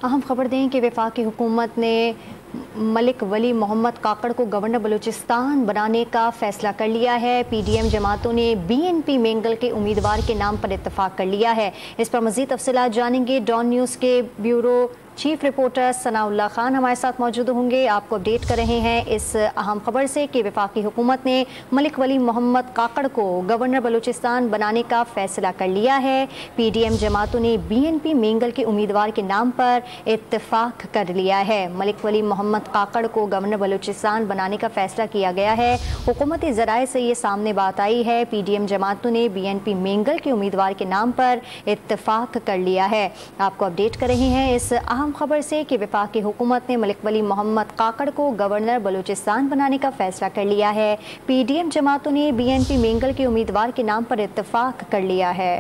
अहम खबर दें कि वफाकी हुकूमत ने मलिक वली मोहम्मद काकड़ को गवर्नर बलूचिस्तान बनाने का फैसला कर लिया है। पीडीएम जमातों ने बीएनपी मेंगल के उम्मीदवार के नाम पर इत्तफाक कर लिया है। इस पर मजीद तफसीलात जानेंगे। डॉन न्यूज़ के bureau chief reporter Sanaullah Khan हमारे साथ मौजूद होंगे। आपको अपडेट कर रहे हैं इस अहम खबर से कि वफाकी हुकूमत ने मलिक वली मोहम्मद काकड़ को गवर्नर बलूचिस्तान बनाने का फैसला कर लिया है। पीडीएम जमातों ने बीएनपी मेंगल के उम्मीदवार के नाम पर इत्तफाक कर लिया है। मलिक वली मोहम्मद काकड़ को गवर्नर बलूचिस्तान बनाने का फैसला किया गया है। हुकूमती ज़राए से ये सामने बात आई है। पीडीएम जमातों ने बीएनपी मेंगल के उम्मीदवार के नाम पर इत्तफाक कर लिया है। आपको अपडेट कर रहे हैं इस अहम खबर से कि वफाकी हुकूमत ने मलिक वली मोहम्मद काकड़ को गवर्नर बलूचिस्तान बनाने का फैसला कर लिया है। पीडीएम जमातों ने बीएनपी मेंगल के उम्मीदवार के नाम पर इत्तफाक कर लिया है।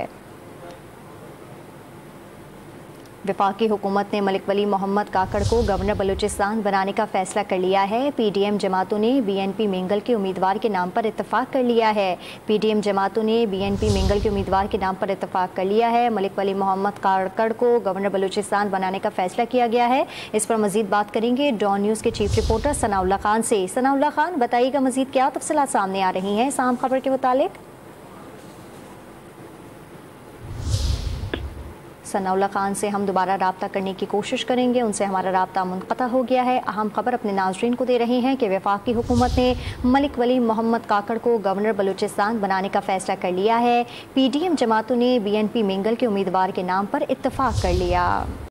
वफाकी हुकूमत ने मलिक वली मोहम्मद काकड़ को गवर्नर बलूचिस्तान बनाने का फैसला कर लिया है। पीडीएम जमातों ने बीएनपी मेंगल के उम्मीदवार के नाम पर इत्तफाक कर लिया है। पीडीएम जमातों ने बीएनपी मेंगल के उम्मीदवार के नाम पर इत्तफाक कर लिया है। मलिक वली मोहम्मद काकड़ को गवर्नर बलूचिस्तान बनाने का फैसला किया गया है। इस पर मजीद बात करेंगे डॉन न्यूज़ के चीफ रिपोर्टर सनाउल्लाह खान से। सनाउल्लाह खान, बताइएगा मजीद क्या तफसीलात सामने आ रही हैं इस अहम खबर के मुतालिक। सनाउल्लाह खान से हम दोबारा रब्ता करने की कोशिश करेंगे, उनसे हमारा रब्ता मुनक़ता हो गया है। अहम खबर अपने नाज़रीन को दे रहे हैं कि वफाकी हुकूमत ने मलिक वली मोहम्मद काकड़ को गवर्नर बलूचिस्तान बनाने का फैसला कर लिया है। पीडीएम जमातों ने बीएनपी मेंगल के उम्मीदवार के नाम पर इत्तफाक कर लिया।